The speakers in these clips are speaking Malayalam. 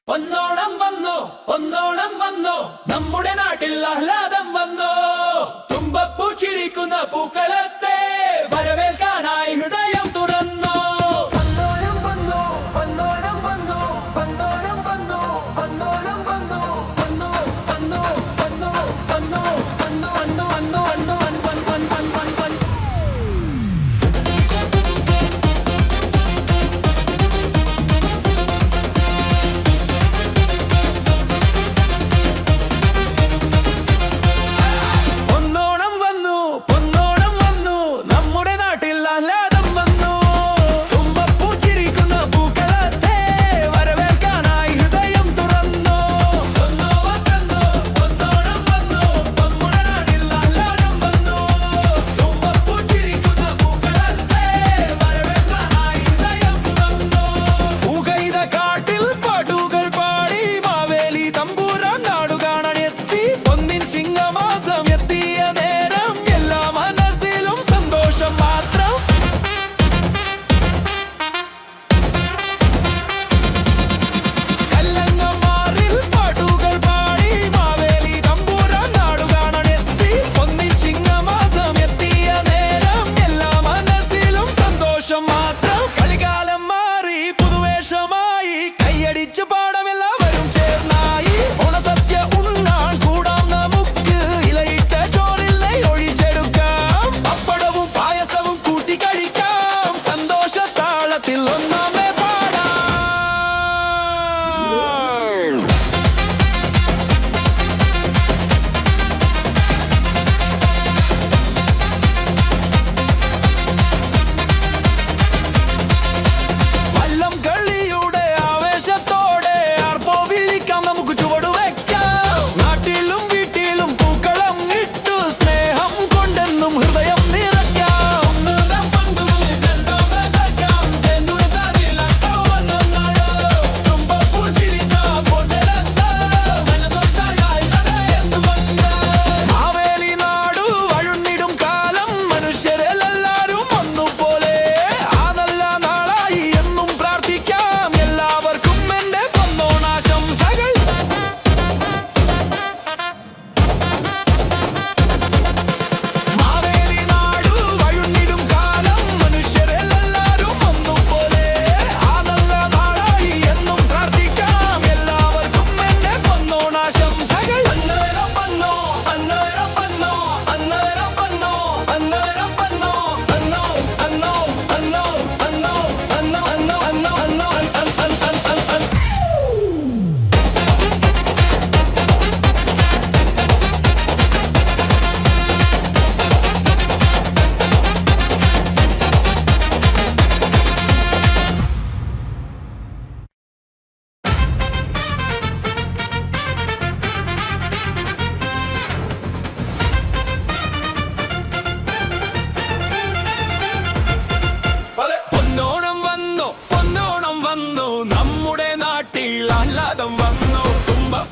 ഒന്നോണം വന്നു ഒന്നോണം വന്നു നമ്മുടെ നാട്ടിൽ ആഹ്ലാദം വന്നു. തുമ്പപ്പൂ ചിരിക്കുന്ന പൂക്കളത്തെ വരവേൽക്കാനായി ഹൃദയം തുറന്നു. ഒന്നോണം വന്നു ഒന്നോണം വന്നു ഒന്നോണം വന്നു ഒന്നോണം വന്നു വന്നു വന്നു വന്നു വന്നു വന്നു വന്നു വന്നു വന്നു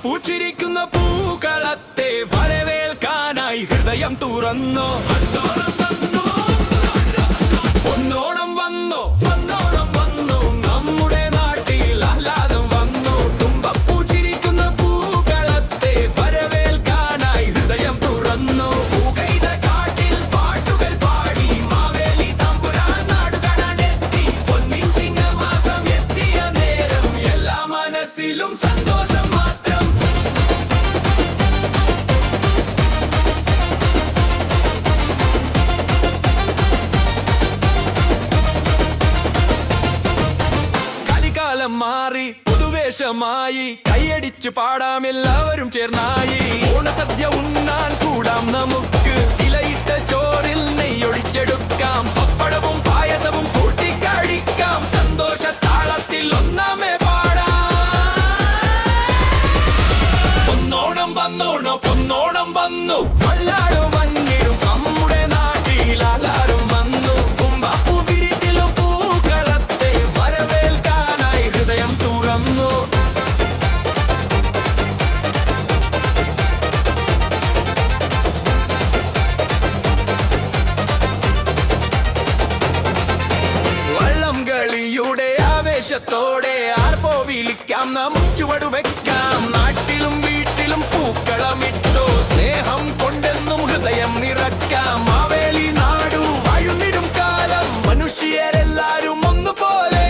പൂച്ചിരിക്കുന്ന പൂക്കളത്തെ വരവേൽക്കാനായി ഹൃദയം തുറന്നു. ഒന്നോണം വന്നു ഒന്നോണം വന്നു നമ്മുടെ നാട്ടിൽ ആഹ്ലാദം വന്നു. തുമ്പപ്പൂ ചിരിക്കുന്ന പൂക്കളത്തെ വരവേൽക്കാനായി ഹൃദയം തുറന്നു. പൂകൈത കാട്ടിൽ പാട്ടുകൾ പാടി മാവേലി തമ്പുരാൻ നാട് കാണാനെത്തി. പൊന്നിൻ ചിങ്ങമാസം എത്തിയ നേരം എല്ലാ മനസ്സിലും സന്തോഷം മാത്രം. മാറി പുതുവേഷമായി കൈയടിച്ചു പാടാം എല്ലാവരും ചേർന്നായി. ഓണസദ്യ ഉണ്ണാൻ കൂടാം നമുക്ക്. ഇലയിട്ട ചോറിൽ നെയ്യൊഴിച്ചെടുക്കാം. പപ്പടവും പായസവും കൂട്ടിക്കഴിക്കാം. സന്തോഷത്താളത്തിൽ ഒന്നാമേ പാടാം. ഒന്നോണം വന്നോണോ പൊന്നോണം വന്നു. വല്ലാടും വന്നിടും നമ്മുടെ നാട്ടിൽ ആഹ്ലാദം വന്നു. തുമ്പപ്പൂ വിരിത്തിലും പൂക്കളത്തെ വരവേൽക്കാനായി ഹൃദയം തുറന്നു. വള്ളം കളിയുടെ ആവേശത്തോടെ നടുവെക്കാം. നാട്ടിലും വീട്ടിലും പൂക്കളമിട്ടോ സ്നേഹം കൊണ്ടെന്നും ഹൃദയം നിറക്കാം. മാവേലി നാടു വാഴുന്നിടും കാലം മനുഷ്യരെല്ലാരും ഒന്നുപോലെ.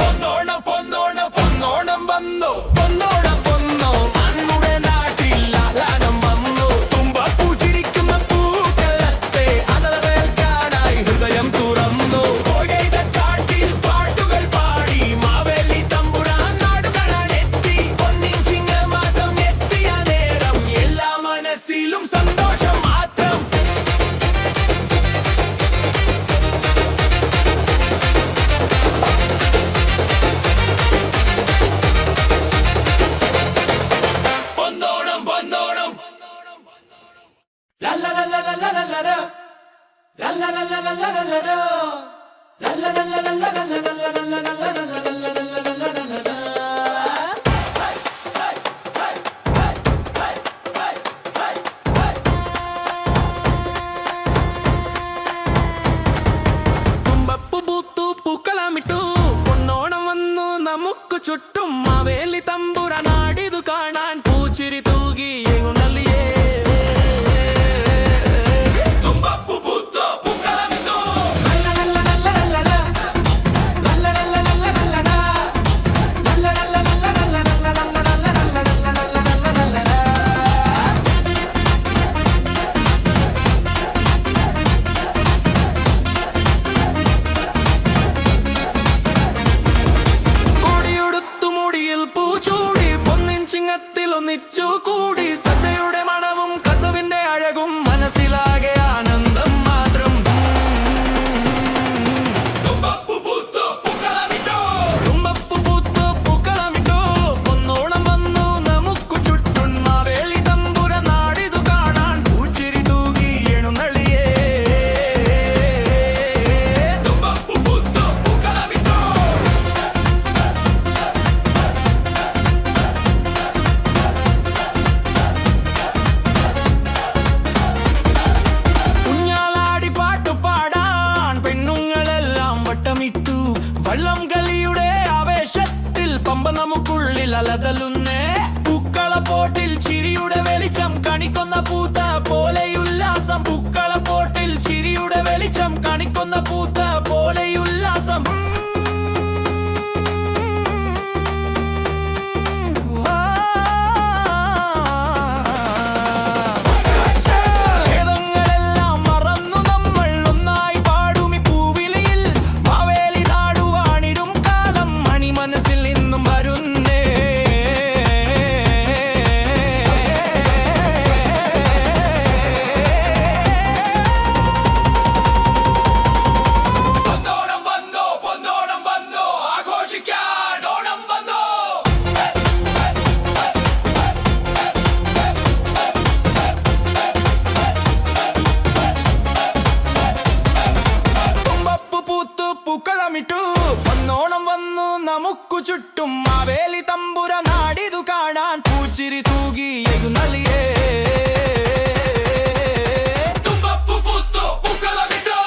പൊന്നോണം പൊന്നോണം പൊന്നോണം വന്നു, പൊന്നോണം പൊന്നോ നമ്മുടെ നാട്ടിൽ ആലാനം വന്നു. തുമ്പപ്പൂ ചിരിക്കുന്ന പൂക്കളത്തെ അതളവേൽക്കാനായി ഹൃദയം തുറന്നു. പുകയുടെ കാട്ടിൽ പാട്ടുകൾ പാടി മാവേലി തമ്പുരാൻ നാടുകളാണെത്തി. പൊന്നിൻ ചിങ്ങമാസം എത്തിയ നേരം എല്ലാ മനസ്സിലും സന്തോഷം മാത്രം. പൊന്നോണം പൊന്നോണം ലല്ലലല്ലലല്ലലലല ലല്ലലല്ലലല്ലലല തുമ്പപ്പൂ പൂത്തു പൂക്കളമിട്ടു പൊന്നോണം വന്നു നമുക്ക് ചുറ്റും. മാവേലി തമ്പുര നാടിതു കാണാൻ പൂച്ചിരി തൂകി എങ്ങുന്നള്ളിയേ. തുമ്പപ്പൂ പൂത്തു പൂക്കളമിട്ടു ലല്ലലല്ലലല്ലല ലല്ലലല്ലലല്ലല ലല്ലലല്ലലല്ലല. കൊടിയുടുത്തു മുടിയിൽ പൂച്ചൂടി പൊന്നിൻ ചിങ്ങത്തിൽ ഒന്നിച്ചു കൂടി. സദ്യയുടെ മണവും കസവിന്റെ അഴകും മനസ്സിലാകെ ആനന്ദം മാത്രം. തുമ്പപ്പൂ പൂത്തു പൂക്കളമിട്ടു തുമ്പപ്പൂ പൂത്തു പൂക്കളമിട്ടു പൊന്നോണം വന്നു നമുക്ക് ചുറ്റും. മാവേലി തമ്പുര നാടിതു കാണാൻ പൂച്ചിരി തൂകി എഴുന്നള്ളിയേ. തുമ്പപ്പൂ പൂത്തു പൂക്കളമിട്ടു കുഞ്ഞാലാടി പാട്ടുപാടാൻ പെണ്ണുങ്ങളെല്ലാം വട്ടമിട്ടു. വള്ളം കളിയുടെ ആവേശത്തിൽ പമ്പ നമുക്കുള്ളിൽ അലതലുന്നേ. പൂക്കളപ്പോട്ടിൽ ചിരിയുടെ വെളിച്ചം കണിക്കൊന്ന പൂത്ത പോലെയുല്ലാസം. പൂക്കളപ്പോട്ടിൽ ചിരിയുടെ വെളിച്ചം കണിക്കൊന്ന പൂത്ത പോലെയുല്ലാസം. ഭേദങ്ങളെല്ലാം മറന്നു നമ്മൾ ഒന്നായി പാടുമി പൂവിളിയിൽ. മാവേലി നാടുവാണിടും കാലം മണി മനസ്സിൽ നിന്നും വരുന്നേ. പൊന്നോണം വന്നോ പൊന്നോണം വന്നോ ആഘോഷിക്കാൻ ഓണം വന്നോ. തുമ്പപ്പൂ പൂത്തു പൂക്കളമിട്ടു പൊന്നോണം വന്നു നമുക്ക് ചുറ്റും. മാവേലി തമ്പുര നാടിതു കാണാൻ പൂച്ചിരി തൂകി എഴുന്നള്ളിയേ. തുമ്പപ്പൂ പൂത്തു പൂക്കളമിട്ടു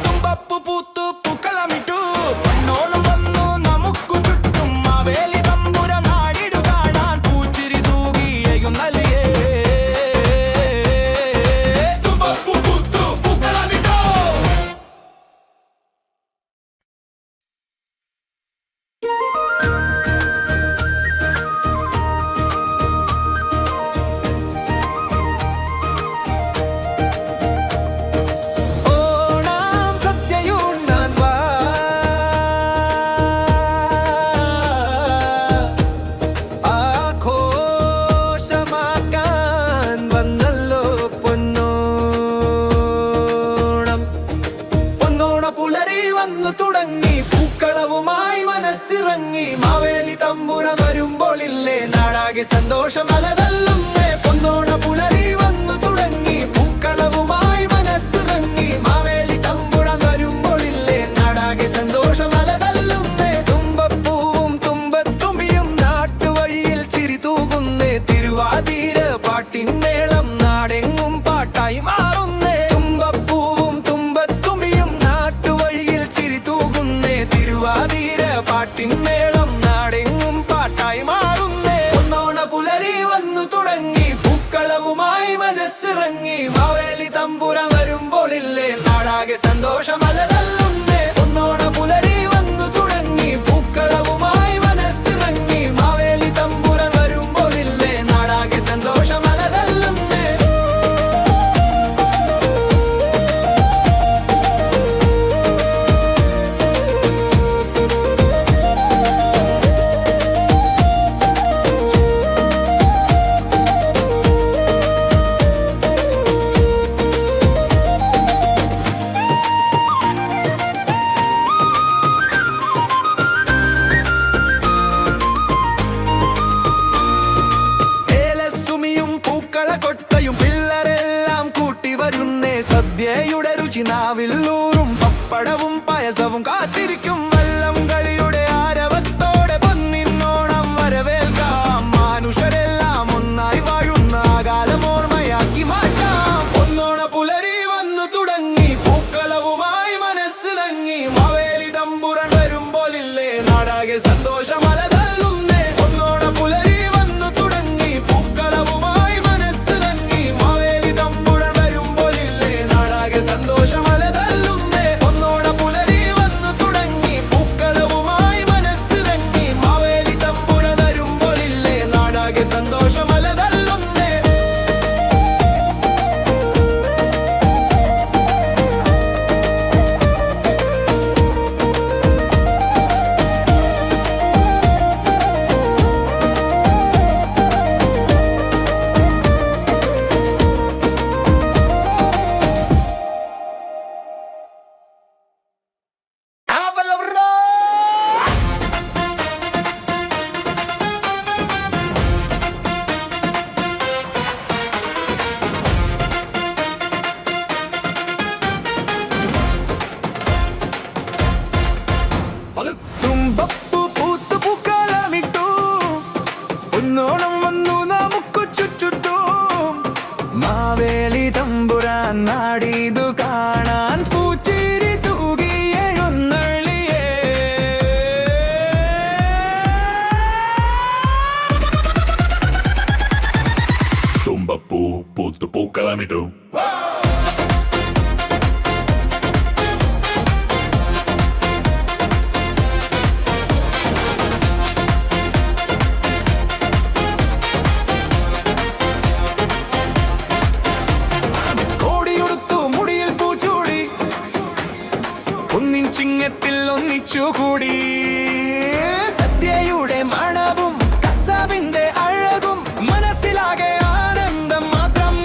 തുമ്പപ്പൂ പൂത്തു പൂക്കളമിട്ടു പൊന്നോണം വന്നു നമുക്ക് ചുറ്റും. മാവേലി തമ്പുര നാടിതു കാണാൻ പൂച്ചിരി തൂകി എഴുന്നള്ളിയേ. തുമ്പപ്പൂ പൂത്തു പൂക്കളമിട്ടു ഓണം സദ്യയുണ്ണാൻ വാ. ആഘോഷമാക്കാൻ വന്നല്ലോ പൊന്നോണം. പൊന്നോണ പുലരി വന്നു തുടങ്ങി പൂക്കളവുമായി മനസ്സിറങ്ങി. മാവേലി തമ്പുര വരുമ്പോളില്ലേ നാടാകെ സന്തോഷം അലതല്ലുന്നേ. പൊന്നോണ പുലരി വന്നു തുടങ്ങി പൂക്കളവുമായി മനസ്സിറങ്ങി. മാവേലി തമ്പുര വരുമ്പോളില്ലേ നാടാകെ സന്തോഷം അലതല്ലുന്നേ. തുമ്പപ്പൂവും തുമ്പത്തുമ്പിയും നാട്ടുവഴിയിൽ ചിരി തൂകുന്നേ. തിരുവാതിര പാട്ടിൻ മേളം നാടെങ്ങും പാട്ടായി മാറുന്നേ. തുമ്പപ്പൂവും തുമ്പത്തുമ്പിയും നാട്ടുവഴിയിൽ ചിരി തൂകുന്നേ. തിരുവാതിര പാട്ടിൻ മേളം പൂക്കളവുമായി മാറുന്നേ. ഒന്നോണ പുലരി വന്നു തുടങ്ങി, പൂക്കളവുമായി മനസ്സിറങ്ങി. മാവേലി തമ്പുരാൻ വരുമ്പോളില്ലേ നാടാകെ സന്തോഷമലതല്ലുന്നേ. ഒന്നോണ പുലരി വന്നു തുടങ്ങി, പൂക്കളവുമായി മനസ്സിറങ്ങി. മാവേലി തമ്പുരാൻ വരുമ്പോളില്ലേ നാടാകെ സന്തോഷമലതല്ലുന്നേ. കൊട്ടയും പിള്ളരെല്ലാം കൂട്ടി വരുന്നേ. സദ്യയുടെ രുചി നാവില്ലൂറും, പപ്പടവും പായസവും കാത്തിരിക്കും. വള്ളം കളിയുടെ ആരവത്തോടെ പൊന്നിന്നോണം വരവേൽക്കാം. മനുഷ്യരെല്ലാം ഒന്നായി വാഴുന്ന കാലമോർമ്മയാക്കി മാറ്റാം. ഒന്നോണ പുലരി വന്നു തുടങ്ങി, പൂക്കളവുമായി മനസ്സിറങ്ങി. മാവേലി തമ്പുരാൻ വരുമ്പോളില്ലേ നാടാകെ സന്തോഷമലതല്ലുന്നേ. ഒന്നോണ പുലരി വന്നു തുടങ്ങി, പൂക്കളവുമായി മനസ്സിറങ്ങി. മാവേലി തമ്പുരാൻ വരുമ്പോളില്ലേ നാടാകെ സന്തോഷമലതല്ലുന്നേ. ഒന്നോണ പുലരി വന്നു തുടങ്ങി, പൂക്കളവുമായി മനസ്സിറങ്ങി. മാവേലി തമ്പുരാൻ വരുമ്പോളില്ലേ നാടാകെ സന്തോഷമലതല്ലുന്നേ. തുമ്പപ്പൂ പൂത്തു പൂക്കളമിട്ടു, ഒന്നോണം വന്നു നമുക്കു ചുറ്റും. മാവേലി തമ്പുരാൻ നാടിതു കാണാൻ പൂച്ചിരി തൂകി എഴുന്നള്ളിയേ. തുമ്പപ്പൂ പൂത്തു പൂക്കളമിട്ടു, കോടിയുടുത്തു മുടിയിൽ പൂച്ചൂടി, ഒന്നിൻ ചിങ്ങത്തിൽ ഒന്നിച്ചുകൂടി. സദ്യയുടെ മണവും കസവിന്റെ അഴകും, മനസ്സിലാകെ ആനന്ദം മാത്രം.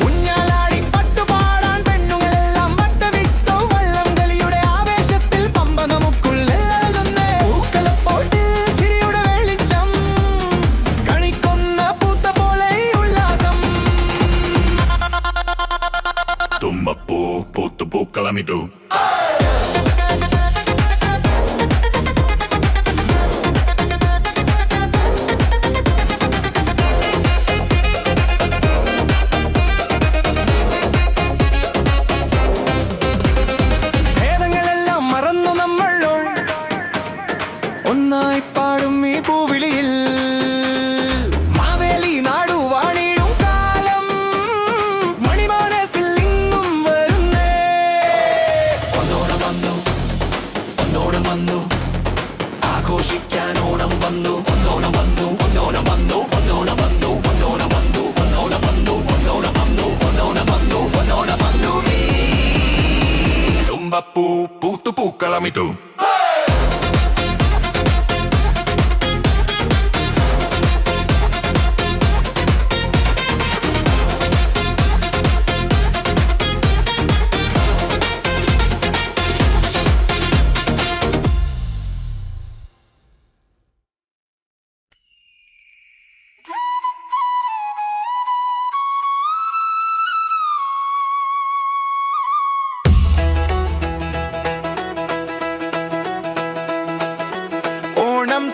ഊഞ്ഞാലാടി പട്ടുപാടാൻ പെണ്ണുങ്ങളെല്ലാം വട്ടമിട്ടു. വള്ളം കളിയുടെ ആവേശത്തിൽ പമ്പ നമുക്കുള്ളിലുന്നേ. പൂക്കളപ്പോട്ടിൽ ചിരിയുടെ വെളിച്ചം, കണിക്കൊന്ന പൂത്ത പോലെ ഉല്ലാസം. തുമ്പപ്പൂ പൂത്തു പൂക്കളമിട്ടു. ഭേദങ്ങളെല്ലാം മറന്നു നമ്മൾ ഒന്നായി പാടും ഈ പൂവിളിയിൽ. മാവേലി നാടു വാണിടും കാലം മണിമാനസിൽ ഇന്നും വരുന്നേ. ഒന്നോണം വന്നു, ഒന്നോണം വന്നു, ആഘോഷിക്കാൻ ഓണം വന്നു. ഒന്നോണം വന്നു, ഒന്നോണം വന്നു, ഒന്നോണം വന്നു, ഒന്നോണം വന്നു, ഒന്നോണം വന്നു, ഒന്നോണം വന്നു, ഒന്നോണം വന്നു, ഒന്നോണം വന്നു. തുമ്പപ്പൂ പൂത്തു പൂക്കളമിട്ടു.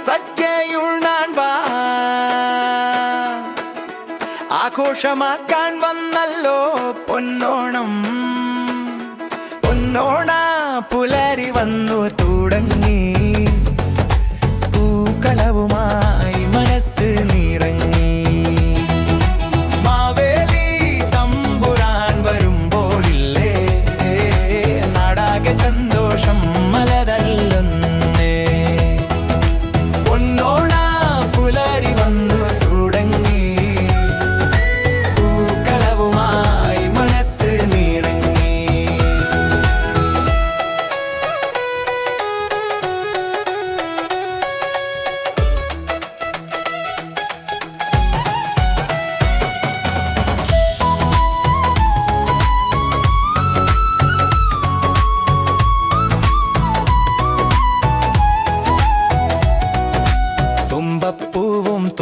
സദ്യയുണ്ണാൻ വാ, ആഘോഷമാക്കാൻ വന്നല്ലോ പൊന്നോണം. പൊന്നോണ പുലരി വന്നു തുടങ്ങി, പൂക്കളവുമായി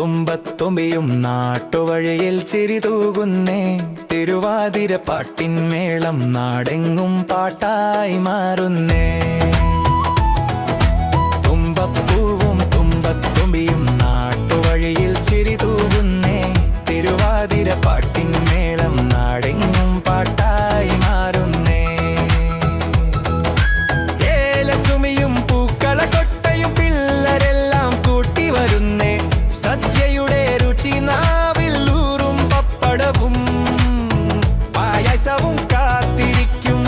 തുമ്പത്തുമ്പിയും നാട്ടുവഴിയിൽ ചിരി തൂകുന്നേ തിരുവാതിര പാട്ടിൻ മേളം നാടെങ്ങും പാട്ടായി മാറുന്നേ തുമ്പപ്പൂവും തുമ്പത്തുമ്പിയും നാട്ടുവഴിയിൽ ചിരി തൂകുന്നേ തിരുവാതിര പാട്ടിൻ മേളം നാടെങ്ങും പാട്ടായി മാറുന്നേ ഏലസുമിയും പൂക്കളക്കൊട്ടയും പിള്ളരെല്ലാം കൂട്ടി വരുന്നേ സദ്യയുടെ രുചി നാവിൽ ഊറും പപ്പടവും പായസവും കാത്തിരിക്കും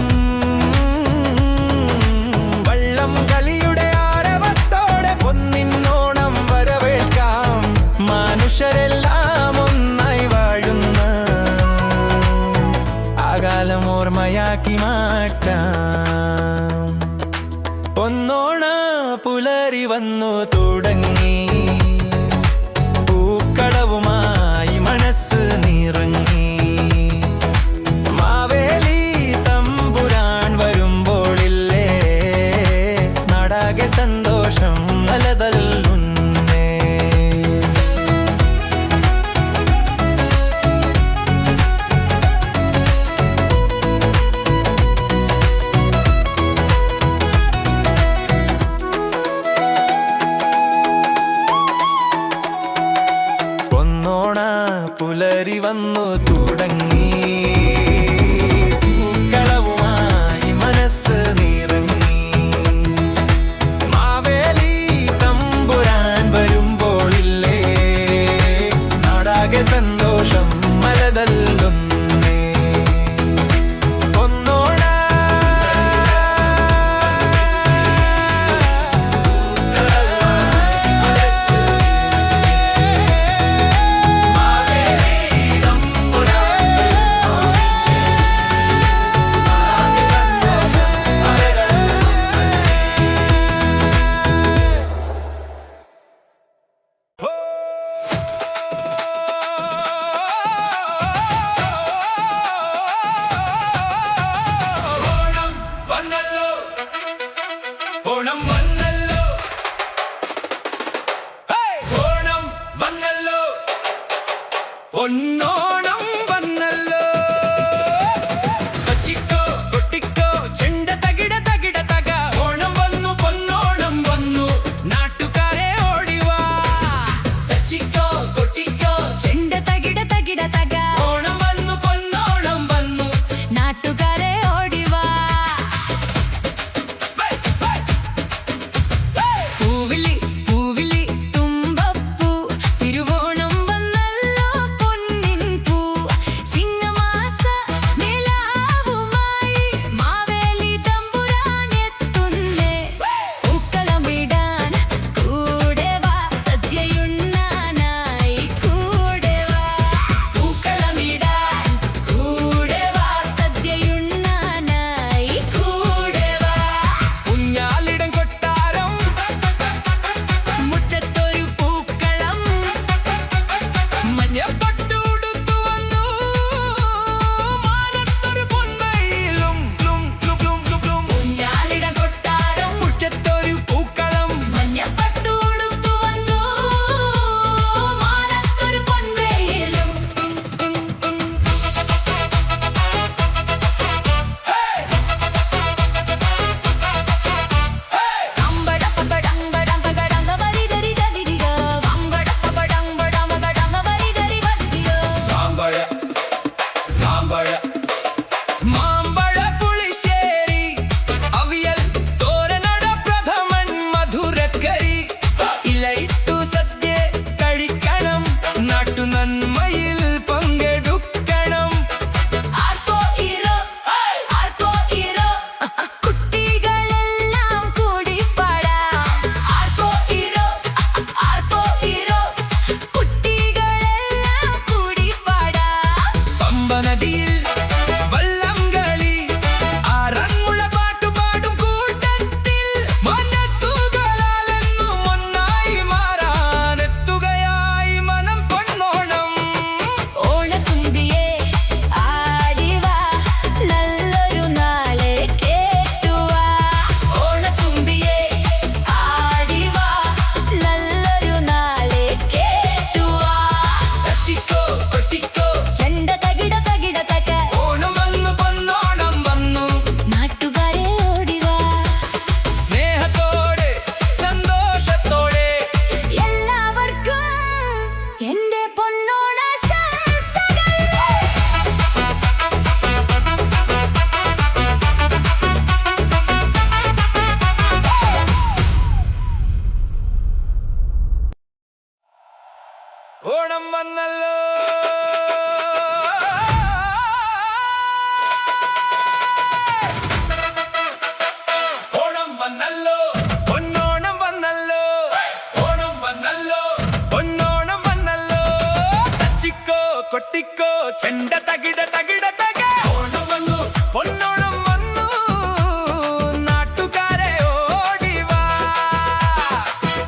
വള്ളം കളിയുടെ ആരവത്തോടെ പൊന്നിന്നോണം വരവേൽക്കാം മനുഷ്യരെല്ലാം ഒന്നായി വാഴുന്ന ആകാലം ഓർമ്മയാക്കി മാറ്റാം പൊന്നോണ പുലരി വന്നു തുടങ്ങി പൂക്കളവുമായി മനസ്സ് നിറങ്ങി മാവേലി തമ്പുരാൻ വരുമ്പോളില്ലേ നാടാകെ സന്തോഷം അലതല്ലുന്നേ പൊന്നോണ പുലരി വന്നു തുടങ്ങി പൂക്കളവുമായി മനസ്സ് നിറങ്ങി മാവേലി തമ്പുരാൻ ഓണം വന്നല്ലോ ഓണം വന്നല്ലോ പൊന്നോണം വന്നല്ലോ ഓണം വന്നല്ലോ പൊന്നോണം വന്നല്ലോ തച്ചിക്കോ കൊട്ടിക്കോ ചെണ്ട തകിട തകിട തക ഓണം വന്നു പൊന്നോണം വന്നു നാട്ടുകാരെ ഓടിവാ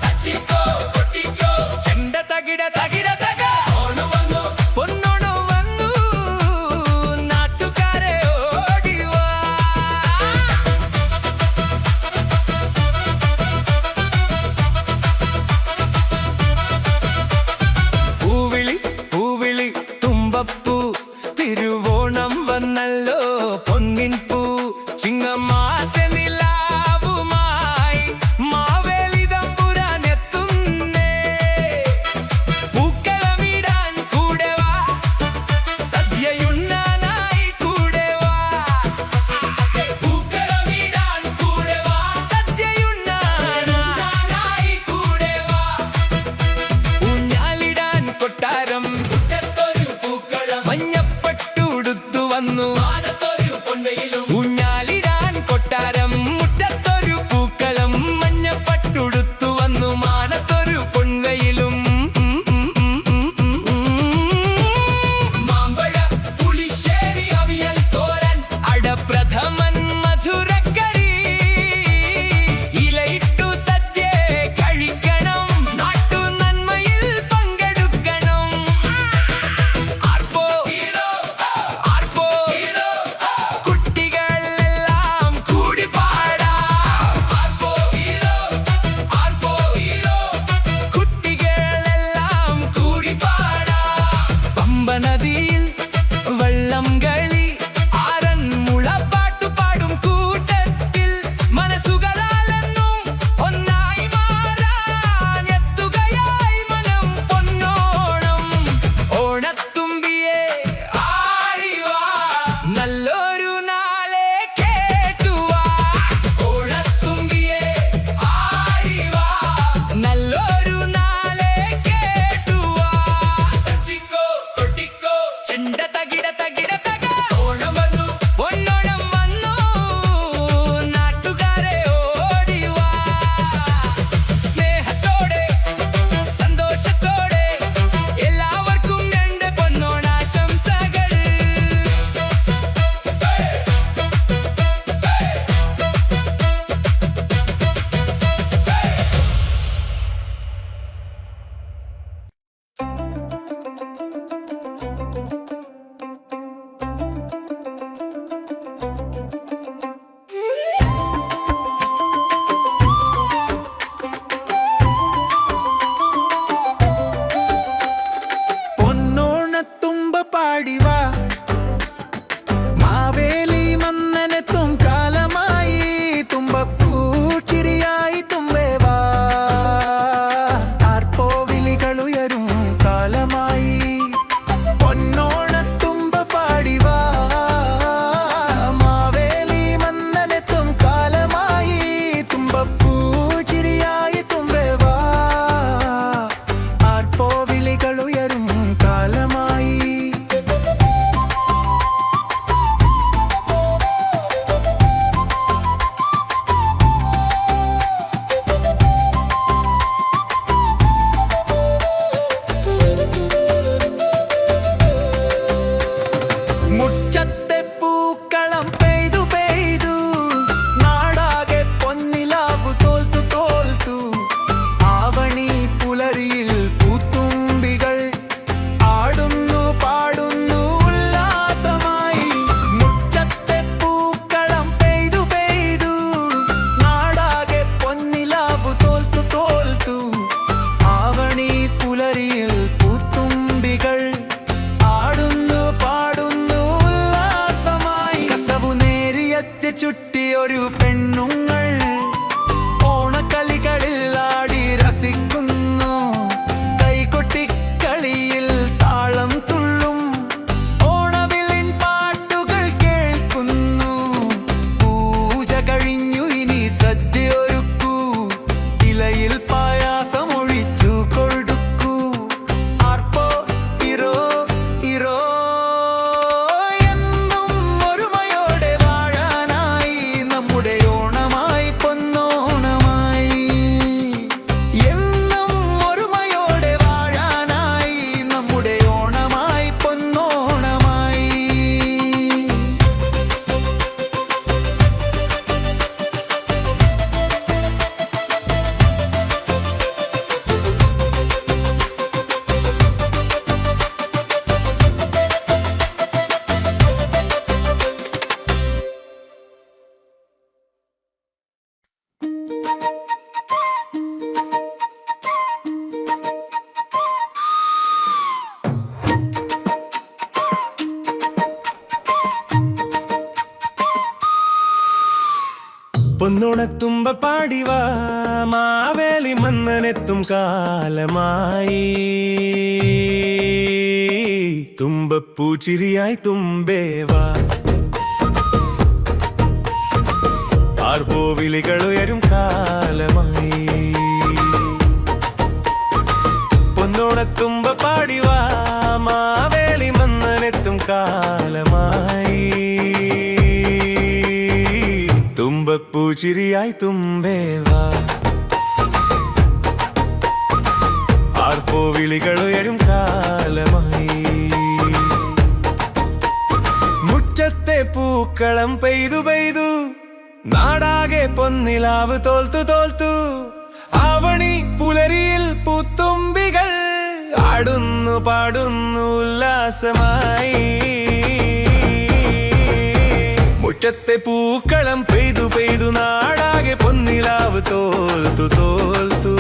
തച്ചിക്കോ കൊട്ടിക്കോ ചെണ്ട തകിട തകിട തക ഓണം വന്നു പൊന്നോണം വന്നു നാട്ടുകാരെ ഓടിവാ പൂവിളി പൂവിളി തുമ്പപ്പൂ തിരുവോണം പൊന്നോണത്തുമ്പ പാടിവാ മാവേലി മന്നനെത്തും കാലമായി തുമ്പപ്പൂച്ചിരിയായി തുമ്പേവാ ആർപ്പോവിളികൾ ഉയരും കാലമായി പൊന്നോണത്തുമ്പ പാടിവാ മാവേലി മന്നനെത്തും കാലമായി തുമ്പപ്പൂച്ചിരിയായി തുമ്പേവാ ആർപ്പോവിളികൾ ഉയരും കാലമായി മുറ്റത്തെ പൂക്കളം പെയ്തു പെയ്തു നാടാകെ പൊന്നിലാവ് തോൽത്തു തോൽത്തു ആവണി പുലരിയിൽ പൂത്തുമ്പികൾ ആടുന്നു പാടുന്നു ഉല്ലാസമായി മുറ്റത്തെ പൂക്കളം പെയ്തു പെയ്തു നാടാകെ പൊന്നിലാവ് തോൽത്തു തോൽത്തു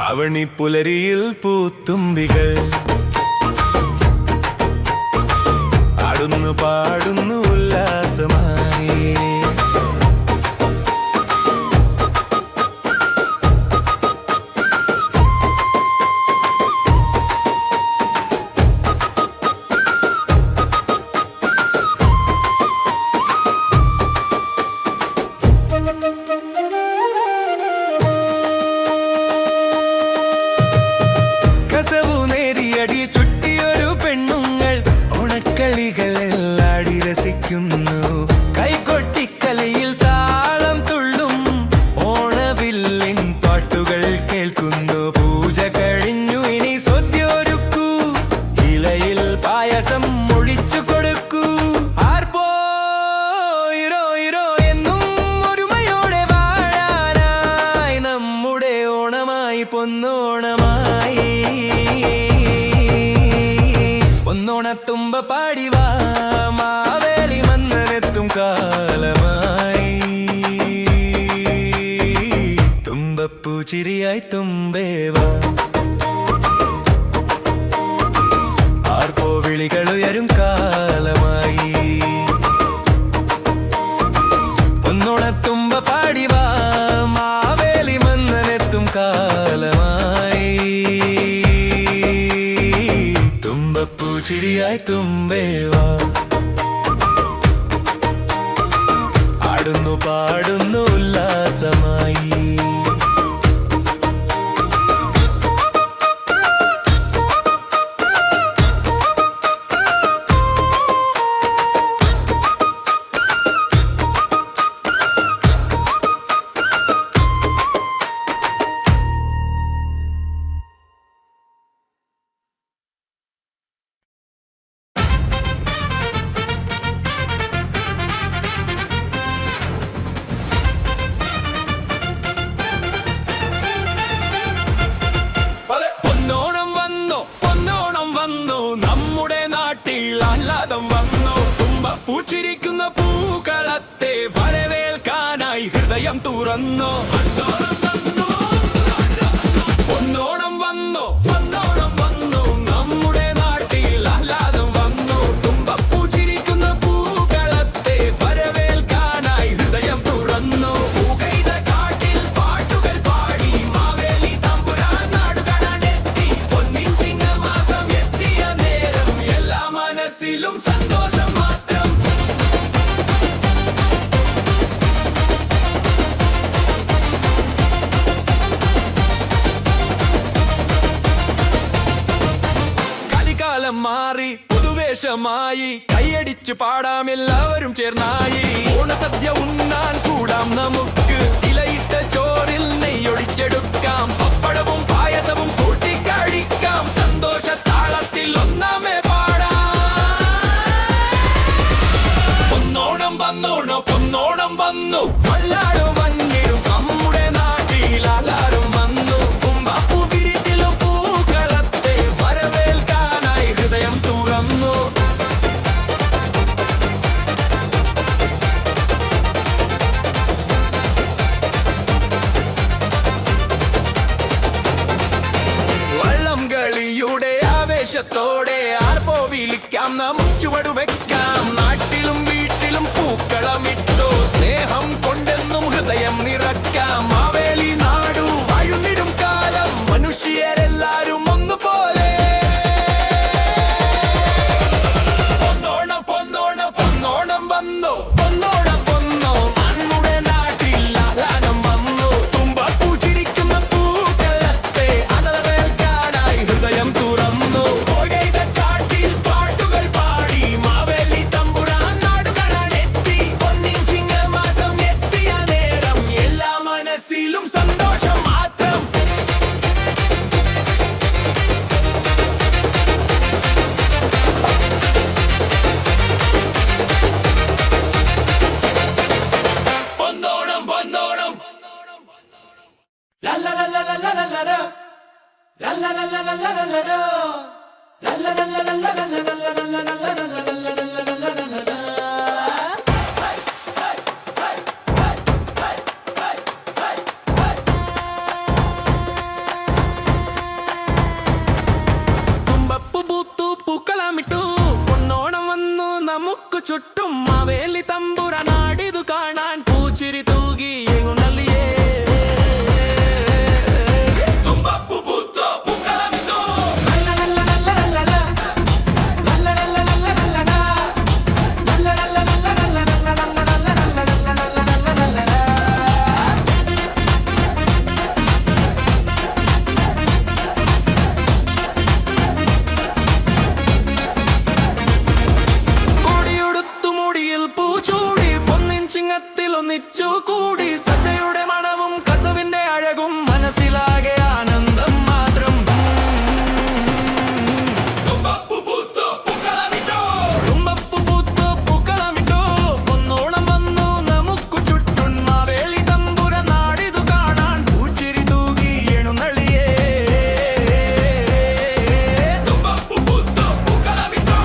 ആവണി പുലരിയിൽ പൂത്തുമ്പികൾ ആടുന്നു പാടുന്നു ഉല്ലാസമായി കസവു നേരിയടി ചുറ്റിയൊരു പെണ്ണുങ്ങൾ ഓണക്കളികളെല്ലാടി രസിക്കുന്നു കൈകൊട്ടിക്കലയിൽ താളം തുള്ളും ഓണവില്ലിൻ പാട്ടുകൾ കേൾക്കുന്നു പൂജ കഴിഞ്ഞു ഇനി സദ്യൊരുക്കൂ ഇലയിൽ പായസം ഒഴിച്ചു കൊടുക്കൂ ആർപ്പോ ഇരോ ഇരോ എന്നും ഒരുമയോടെ വാഴാനായി നമ്മുടെ ഓണമായി പൊന്നോണമായി പൊന്നോണത്തുമ്പ പാടിവാ മാവേലി മന്നനെത്തും കാലമായി തുമ്പപ്പൂച്ചിരിയായി തുമ്പേവാ ആർപ്പോവിളികൾ ഉയരും കാലമായി പൊന്നോണത്തുമ്പ പാടിവാ മാവേലി മന്നനെത്തും കാലമായി തുമ്പപ്പൂച്ചിരിയായി തുമ്പേവാ ആടുന്നു പാടുന്നു ഉല്ലാസമായി പൊന്നോണം വന്നു പൊന്നോണം വന്നു നമ്മുടെ നാട്ടിൽ ആഹ്ലാദം വന്നു തുമ്പപ്പൂച്ചിരിക്കുന്ന പൂക്കളത്തെ വരവേൽക്കാനായി ഹൃദയം തുറന്നു പൊന്നോണം വന്നു പൊന്നോണം വന്നു നമ്മുടെ നാട്ടിൽ ആഹ്ലാദം വന്നു തുമ്പപ്പൂച്ചിരിക്കുന്ന പൂക്കളത്തെ വരവേൽക്കാനായി ഹൃദയം തുറന്നു പൂകൈത കാട്ടിൽ പാട്ടുകൾ പാടി മാവേലി തമ്പുരാൻ നാടുകാണാനെത്തി പൊന്നിൻ ചിങ്ങമാസം എത്തിയ നേരം എല്ലാ മനസ്സിലും സന്തോഷം മാത്രം കലികാലം മാറി പുതുവേഷമായി കൈയടിച്ചു പാടാം എല്ലാവരും ചേർന്നായി ഓണസദ്യ ഉണ്ണാൻ കൂടാം നമുക്ക് ഇലയിട്ട ചോറിൽ നെയ്യൊഴിച്ചെടുക്കാം പപ്പടവും പായസവും കൂട്ടിക്കഴിക്കാം സന്തോഷ താളത്തിൽ ഒന്നാമേ പാടാം പൊന്നോണം വന്നോണോ പൊന്നോണം വന്നു വല്ലാടു വന്നിടും നമ്മുടെ നാട്ടിൽ ആലാരും വന്നു തുമ്പപ്പൂ വിരിത്തിലും പൂക്കളത്തെ വരവേൽക്കാനായി ഹൃദയം തുറന്നു ആവേശത്തോടെ ആർപ്പോ വിളിക്കാം നാം ചുവടു വെക്കാം നാട്ടിലും വീട്ടിലും പൂക്കളമിട്ടു La la la la la la la la la. La la la la la la la la la. La la la la la la la la la la la la la la la la. തുമ്പപ്പൂ പൂത്തു പൂക്കളമിട്ടു പൊന്നോണം വന്നു നമുക്ക് ചുറ്റും മാവേലി തമ്പുരാനാടിതു കാണാൻ പൂച്ചിരി തൂകി എങ്ങുന്നള്ളിയേ തുമ്പപ്പൂ പൂത്തു പൂക്കളമിട്ടു നല്ല നല്ല നല്ല നല്ല നല്ല നല്ല നല്ല നല്ല നല്ല നല്ല നല്ല നല്ല നല്ല ഒന്നിച്ചു കൂടി സദ്യയുടെ മണവും കസവിന്റെ അഴകും മനസ്സിലാകെ ആനന്ദം മാത്രം തുമ്പപ്പൂ പൂത്തു പൂക്കളമിട്ടു പൊന്നോണം വന്നു നമുക്ക് ചുറ്റും മാവേലി തമ്പുരാനാടിതു കാണാൻ പൂച്ചിരി തൂകി എഴുന്നള്ളിയേ തുമ്പപ്പൂ പൂത്തു പൂക്കളമിട്ടു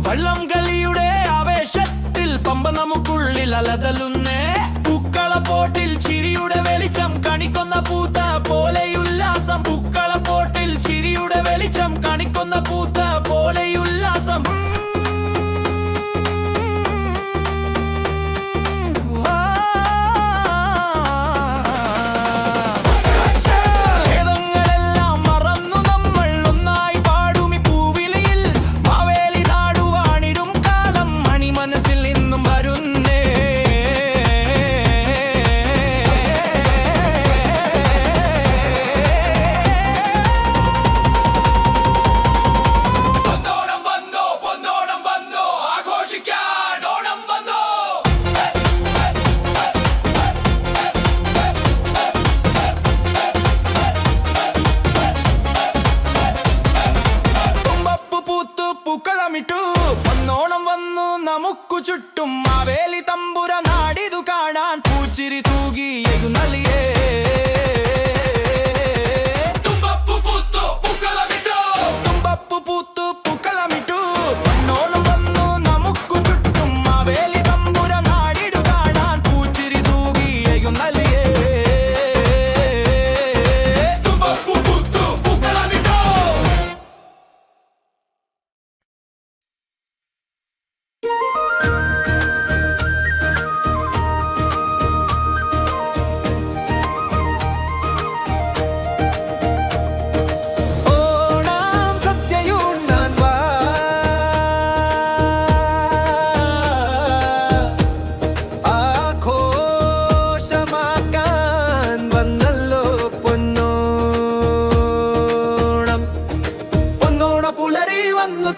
വള്ളം കളിയുടെ ആവേശത്തിൽ പമ്പ നമുക്കുള്ളിൽ അലതലുന്നേ പൂക്കളപ്പോട്ടിൽ ചിരിയുടെ വെളിച്ചം കണിക്കൊന്ന പൂത്ത പോലെയുല്ലാസം പൂക്കളപ്പോട്ടിൽ ചിരിയുടെ വെളിച്ചം കണിക്കൊന്ന പൂത്ത പോലെയുല്ലാസം പൊന്നോണം വന്നു നമുക്ക് ചുറ്റും മാവേലി തമ്പുരാനാടിതു കാണാൻ പൂച്ചിരി തൂകി എഴുന്നള്ളിയേ തുമ്പപ്പൂ പൂത്തു പൂക്കളമിട്ടു പൊന്നോണം വന്നു നമുക്ക് ചുറ്റും മാവേലി തമ്പുരാനാടിതു കാണാൻ പൂച്ചിരി തൂകി എഴുന്നള്ളിയേ തുമ്പപ്പൂ പൂത്തു പൂക്കളമിട്ടു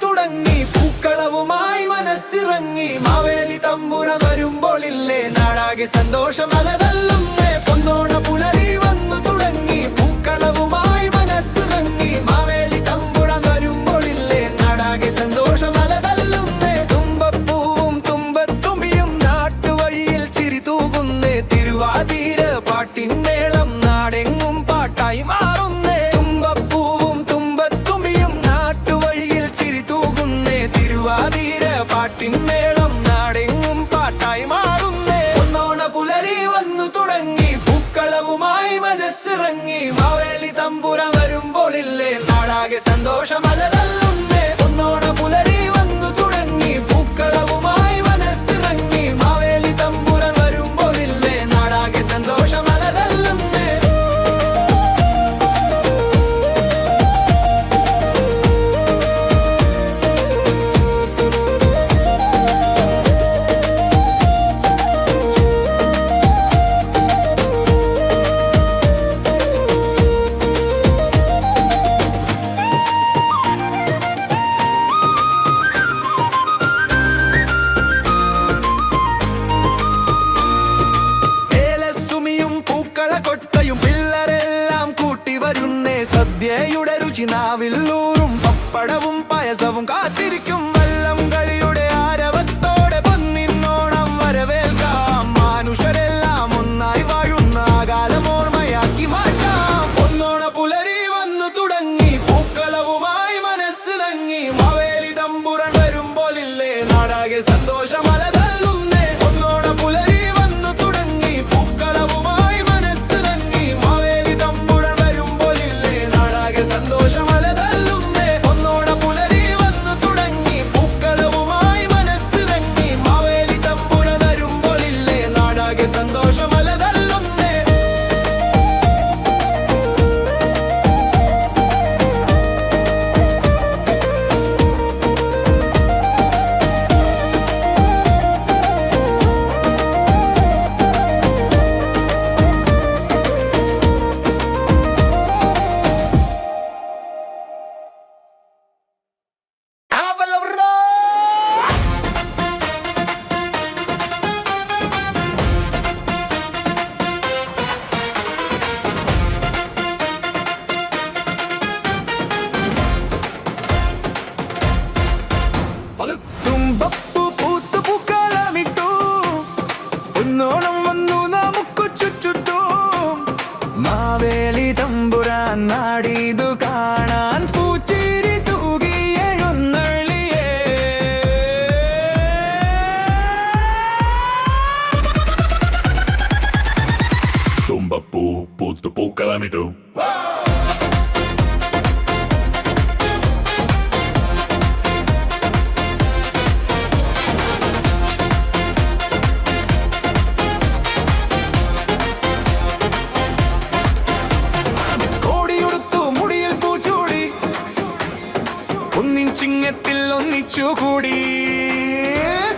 തുടങ്ങി പൂക്കളവുമായി മനസ്സിറങ്ങി മാവേലി തമ്പുരാൻ വരുമ്പോളില്ലേ നാടാകെ സന്തോഷം അലതല്ലുന്നേ പൊന്നോണ പുലരി വന്നു തുടങ്ങി പൂക്കളവുമായി മനസ്സിറങ്ങി മാവേലി തമ്പുരാൻ വരുമ്പോളില്ലേ നാടാകെ സന്തോഷം അലതല്ലുന്നേ തുമ്പപ്പൂവും തുമ്പത്തുമ്പിയും നാട്ടുവഴിയിൽ ചിരി തൂകുന്നേ തിരുവാതിര പാട്ടിൻമേളം നാടെങ്ങും പാട്ടായി മാറുന്നേ തുമ്പപ്പൂവും തുമ്പത്തുമ്പിയും നാട്ടുവഴിയിൽ ചിരി തൂകുന്നേ തിരുവാതിര പാട്ടിൻമേളം നാടെങ്ങും പാട്ടായി മാറുന്നേ പൊന്നോണ പുലരി വന്നു തുടങ്ങി പൂക്കളവുമായി മനസ്സിറങ്ങി മാവേലി തമ്പുരാൻ വരുമ്പോളില്ലേ നാടാകെ സന്തോഷം അലതല്ലുന്നേ പൊന്നോണ പുലരി വന്നു തുടങ്ങി പൂക്കളവുമായി മനസ്സിറങ്ങി മാവേലി തമ്പുരാൻ വരുമ്പോളില്ലേ നാടാകെ സന്തോഷം അലതല്ലുന്നേ ഓടി വരുന്നേ സദ്യയുടെ രുചി നാവിൽ ഊറും പപ്പടവും പായസവും കാത്തിരിക്കും വള്ളം കളിയുടെ ആരവത്തോടെ പൊന്നിന്നോണം വരവേൽക്കാം മനുഷ്യരെല്ലാം ഒന്നായി വാഴുന്ന കാലമോർമ്മയാക്കി മാറ്റാം പൊന്നോണ പുലരി വന്നു തുടങ്ങി പൂക്കളവുമായി മനസ്സിലങ്ങി മാവേലി തമ്പുരാൻ വരുമ്പോൾ ഇല്ലേ നാടാകെ സന്തോഷം അലതല്ലുന്നേ പൊന്നോണ പുലരി വന്നു തുടങ്ങി പൂക്കളവുമായി മനസ്സിലങ്ങി മാവേലി തമ്പുരാൻ വരുമ്പോൾ ഇല്ലേ നാടാകെ സന്തോഷം അലതല്ലുന്നേ പൊന്നോണ പുലരി വന്നു തുടങ്ങി പൂക്കളവുമായി മനസ്സിലങ്ങി മാവേലി തമ്പുരാൻ വരുമ്പോൾ ഇല്ലേ നാടാകെ സന്തോഷം അലതല്ലുന്നേ തുമ്പപ്പൂ പൂത്തു പൂക്കളമിട്ടു ഒന്നോണം വന്നു നമുക്ക് ചുറ്റും മാവേലി തമ്പുരാൻ നാടിതു കാണാൻ പൂച്ചിരി തൂകി എഴുന്നള്ളിയേ തുമ്പപ്പൂ പൂത്തു പൂക്കളമിട്ടു കോടിയുടുത്തു മുടിയിൽ പൂച്ചൂടി ഒന്നിൻ ചിങ്ങത്തിൽ ഒന്നിച്ചുകൂടി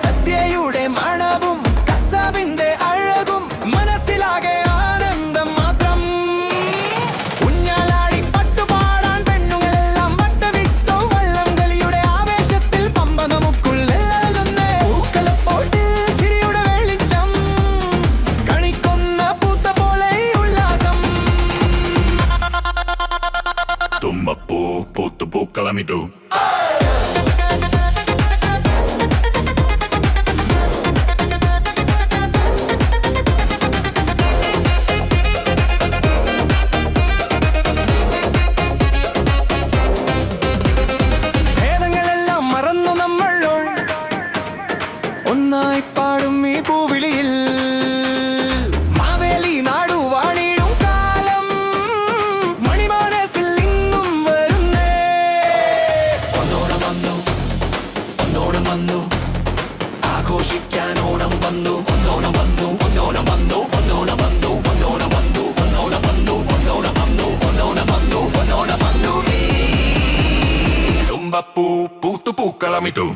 സദ്യയുടെ മണവും കസവിന്റെ അഴകും മനസ്സിലാകെ ആനന്ദം മാത്രം ഊഞ്ഞാലാടി പട്ടുപാടാൻ പെണ്ണുങ്ങളെല്ലാം വട്ടമിട്ടു വള്ളം കളിയുടെ ആവേശത്തിൽ പമ്പ നമുക്കുള്ളിലേ പൂക്കളപ്പോട്ടിൽ ചിരിയുടെ വെളിച്ചം കണിക്കൊന്ന പൂത്ത പോലെ ഉല്ലാസം തുമ്പപ്പൂ പൂത്തു പൂക്കളമിട്ടു ഭേദങ്ങളെല്ലാം മറന്നു നമ്മൾ ഒന്നായി പാടും ഈ പൂവിളിയിൽ മാവേലി നാടു വാണിടും കാലം മണിമാനസിൽ ഇന്നും വരുന്നേ ഒന്നോണം വന്നു ഒന്നോണം വന്നു ആഘോഷിക്കാൻ ഓണം വന്നു ഒന്നോണം വന്നു ഒന്നോണം വന്നു ഒന്നോണം വന്നു ഒന്നോണം വന്നു ഒന്നോണം വന്നു ഒന്നോണം വന്നു ഒന്നോണം വന്നു ഒന്നോണം വന്നു തുമ്പപ്പൂ പൂത്തു പൂക്കളമിട്ടു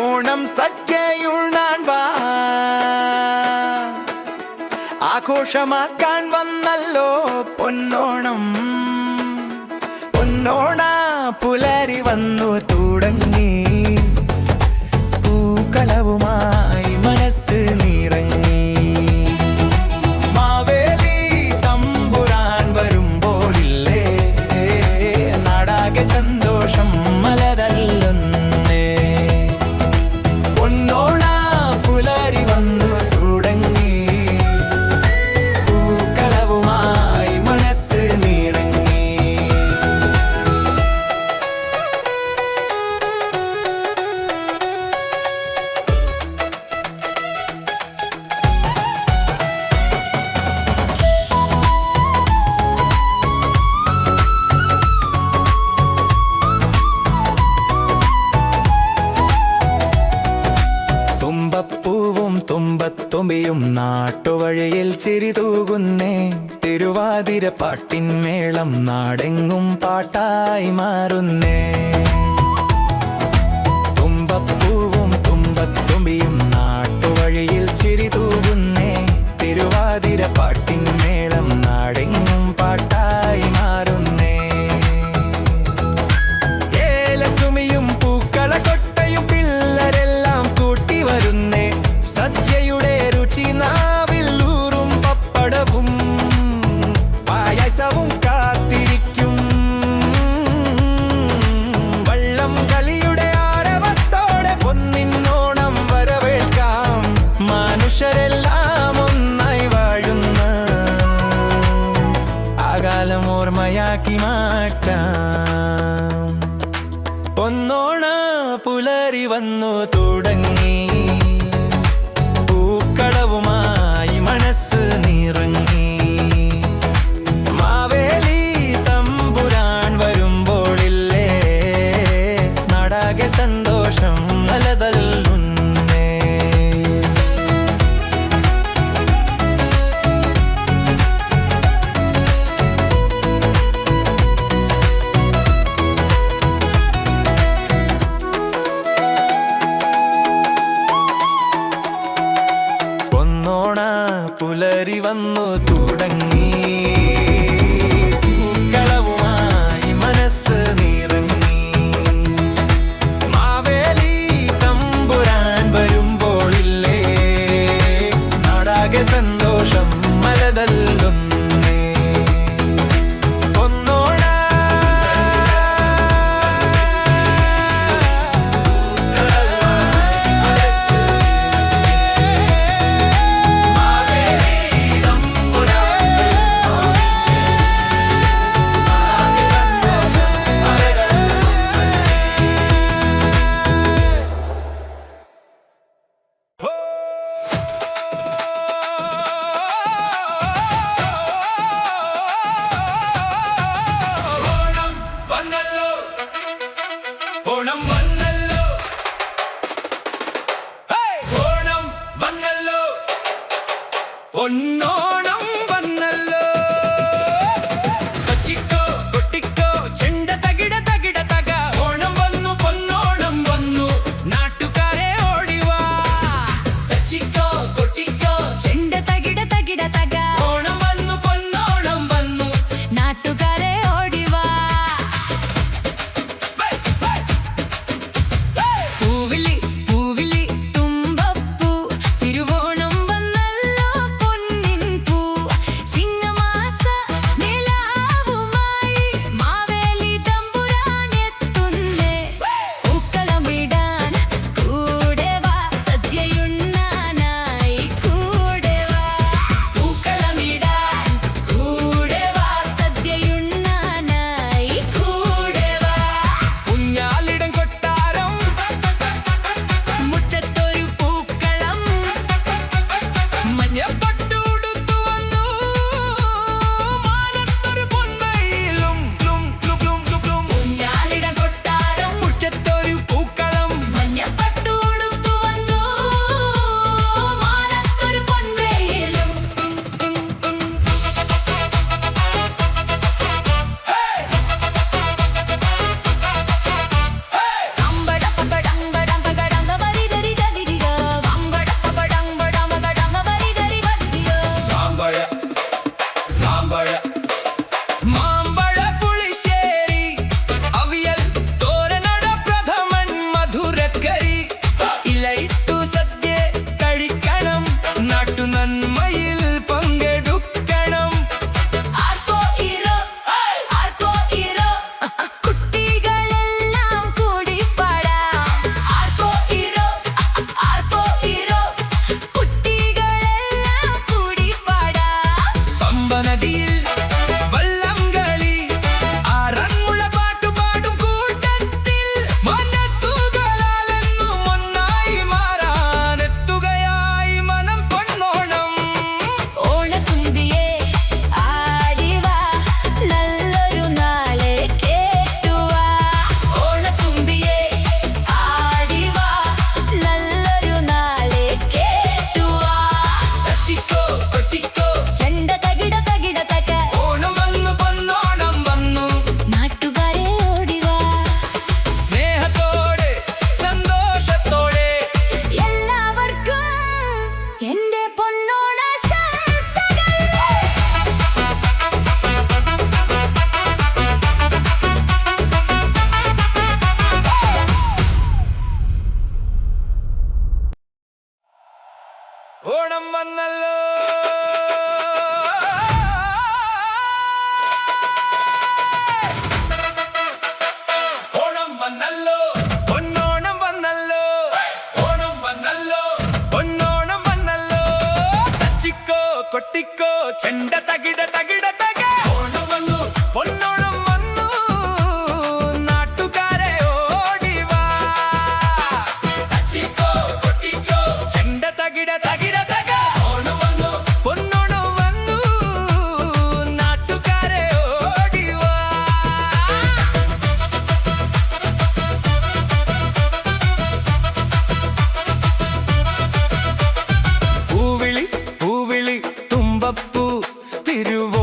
ഓണം സദ്യയുണ്ണാൻ വാ ആഘോഷമാക്കാൻ വന്നല്ലോ പൊന്നോണം പൊന്നോണ പുലരി വന്നു തുടങ്ങി പൂക്കളവുമായി മനസ്സ് നിറങ്ങി മാവേലി തമ്പുരാൻ വരുമ്പോളില്ലേ നാടാകെ സന്തോഷം മലതല്ലുന്നേ പൊന്നോണ പുലരി വന്നു തുടങ്ങി പൂക്കളവുമായി മനസ്സ് നിറങ്ങി തുമ്പപ്പൂവും തുമ്പത്തുമ്പിയും നാട്ടുവഴിയിൽ ചിരി തൂകുന്നേ തിരുവാതിര തിരുവാതിര പാട്ടിൻ മേളം നാടെങ്ങും പാട്ടായി മാറുന്നേ. തുമ്പപ്പൂവും തുമ്പത്തുമ്പിയും നാട്ടുവഴിയിൽ ചിരി തൂകുന്നേ. തിരുവാതിര പാട്ടിൻ മേളം നാടെങ്ങും പാട്ടായി മാറുന്നേ. ഏലസുമിയും പൂക്കളക്കൊട്ടയും പിള്ളരെല്ലാം കൂട്ടി വരുന്നേ. സദ്യയുടെ രുചി നാവിൽ ഊറും പപ്പടവും പായസവും കാത്തിരിക്കും. വള്ളം കളിയുടെ ആരവത്തോടെ പൊന്നിന്നോണം വരവേൽക്കാം. മനുഷ്യരെല്ലാം ഒന്നായി വാഴുന്ന ആ കാലം ഓർമ്മയാക്കി മാറ്റാം. പൊന്നോണ പുലരി വന്നു തുടങ്ങി. പൂക്കളവുമായി മനസ്സ് നിറങ്ങി. മാവേലി തമ്പുരാൻ വരുമ്പോഴില്ലേ നാടാകെ സന്തോഷം അലതല്ലുന്നേ. പൊന്നോണ പുലരി വന്നു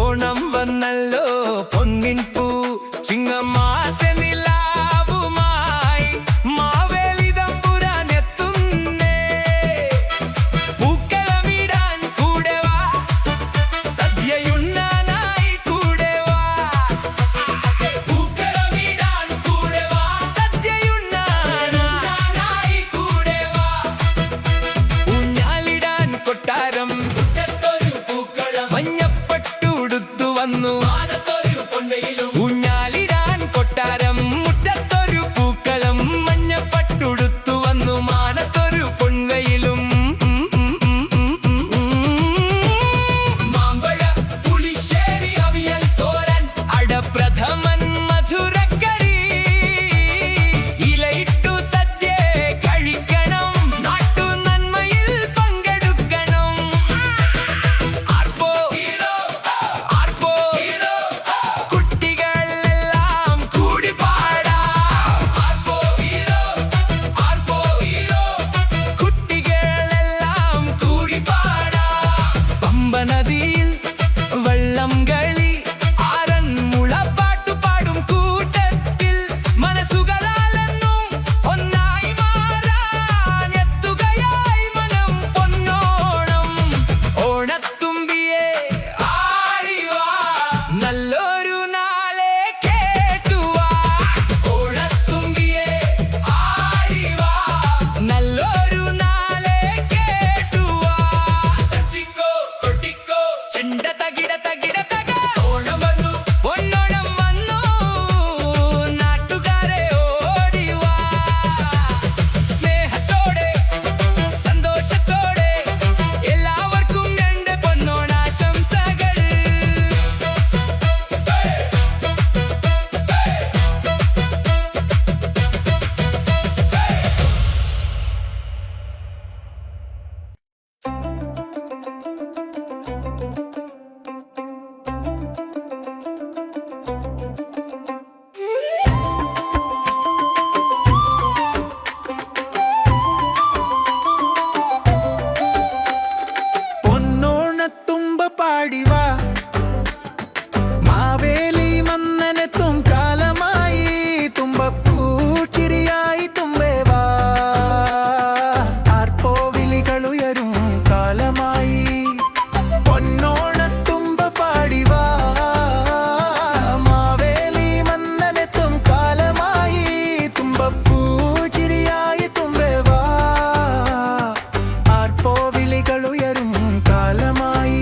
ഓണം വന്നല്ലോ പൊന്നിൻ പൂ ചിങ്ങമാസ നിലാവുമായി മാവേലി തമ്പുരാൻ എത്തുന്നേ പൂക്കളമിടാൻ കൂടെ വാ സദ്യയുണ്ണാനായി കൂടെ വാ പൂക്കളമിടാൻ കൂടെ വാ സദ്യയുണ്ണാനായി കൂടെ വാ ഊഞ്ഞാലിടാൻ കൊട്ടാരം മഞ്ഞപ്പട്ടുടുത്തു വന്നു ഊഞ്ഞാലിടാൻ കൊട്ടാരം മുറ്റത്തൊരു പൂക്കളം മഞ്ഞപ്പട്ടുടുത്തു വന്നു മാനത്തൊരു പൊൻവയിലും മാമ്പഴ പുളിശ്ശേരി അവിയൽ തോരൻ അടപ്രഥമൻ മധുരക്കറി ഇലയിട്ടു സദ്യ കഴിക്കണം നാട്ടു നന്മയിൽ പങ്കെടുക്കണം ആർപ്പോ ആർപ്പോ കുട്ടികളെല്ലാം കൂടി പാടാം ആർപ്പോ ആർപ്പോ കുട്ടികളെല്ലാം കൂടി പാടാം പമ്പ നദിയിൽ വള്ളം കളി ആറന്മുള പാട്ടുപാടും കൂട്ടത്തിൽ മനസ്സുകളാലെന്നും ഒന്നായി മാറാൻ എത്തുകയായി മനം പൊന്നോണം ഓണത്തുമ്പിയെ ആടിവാ നല്ലൊരു നാളെ കേട്ടുവാ ഓണത്തുമ്പിയെ ആടിവാ നല്ലൊരു നാളെ കേട്ടുവാ തച്ചിക്കോ കൊട്ടിക്കോ ചെണ്ട തകിട തകിട തക ഓണം വന്നു പൊന്നോണം വന്നു നാട്ടുകാരെ ഓടിവാ സ്നേഹത്തോടെ സന്തോഷത്തോടെ എല്ലാവർക്കും എൻ്റെ പൊന്നോണാശംസകൾ പൊന്നോണത്തുമ്പ പാടിവാ മാവേലി മന്നനെത്തും കാലമായി തുമ്പപ്പൂച്ചിരിയായി തുമ്പേവാ ആർപ്പോ വിളികളുയരും കാലമായി പൊന്നോണത്തുമ്പ പാടിവാ മാവേലി മന്നനെത്തും കാലമായി തുമ്പപ്പൂച്ചിരിയായി തുമ്പേവാ ആർപ്പോ വിളികളുയരും കാലമായി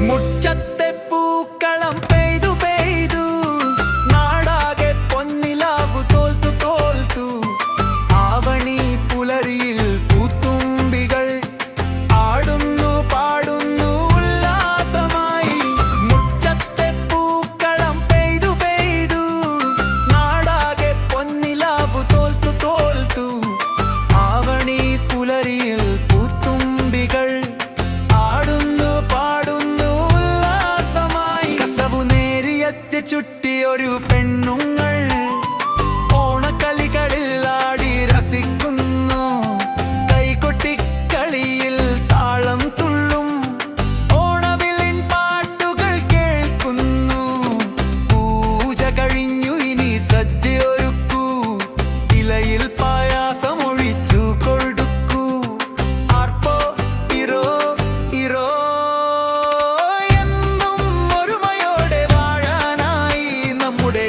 മുറ്റത്തെ പൂക്കളം പെയ്തു പെയ്തു നാടാകെ പൊന്നിലാവു തോൽത്തു തോൽത്തു ആവണി പുലരിയിൽ പൂത്തുമ്പികൾ ആടുന്നു പാടുന്നു ഉല്ലാസമായി മുറ്റത്തെ പൂക്കളം പെയ്തു പെയ്തു നാടാകെ പൊന്നിലാവു തോൽത്തു തോൽത്തു ആവണി പുലരിയിൽ പൂത്തുമ്പികൾ ആടുന്നു പാടുന്നു ഉല്ലാസമായി കസവു നേരിയത്തെ ചുറ്റിയൊരു പെണ്ണുങ്ങൾ ഓണക്കളികളിൽ ആടി രസിക്കുന്നു കൈകൊട്ടിക്കളിയിൽ താളം തുള്ളും ഓണവിളിൻ പാട്ടുകൾ കേൾക്കുന്നു പൂജ കഴിഞ്ഞു ഇനി സദ്യ ഒരുക്കൂ ഇലയിൽ പായാസം ഒഴിച്ചു കൊടുക്കൂ ആർപ്പോ ഇരോ ഇരോ എന്നും ഒരുമയോടെ വാഴാനായി നമ്മുടെ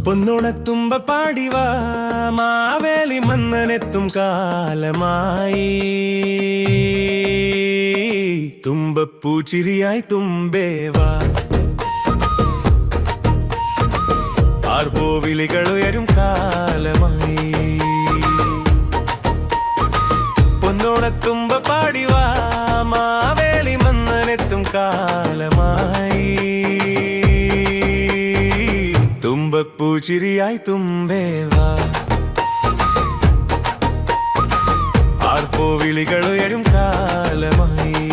പൊന്നോണത്തുമ്പ പാടിവാ മാവേലി മന്നനെത്തും കാലമായി തുമ്പപ്പൂച്ചിരിയായി തുമ്പേവാ ആർപ്പോ വിളികൾ ഉയരും കാലമായി പൊന്നോണത്തുമ്പ പാടിവാ മാവേലി മന്നനെത്തും കാലമായി തുമ്പപ്പൂച്ചിരിയായി തുമ്പേവാ ആർപ്പോ വിളികൾ ഉയരും കാലമായി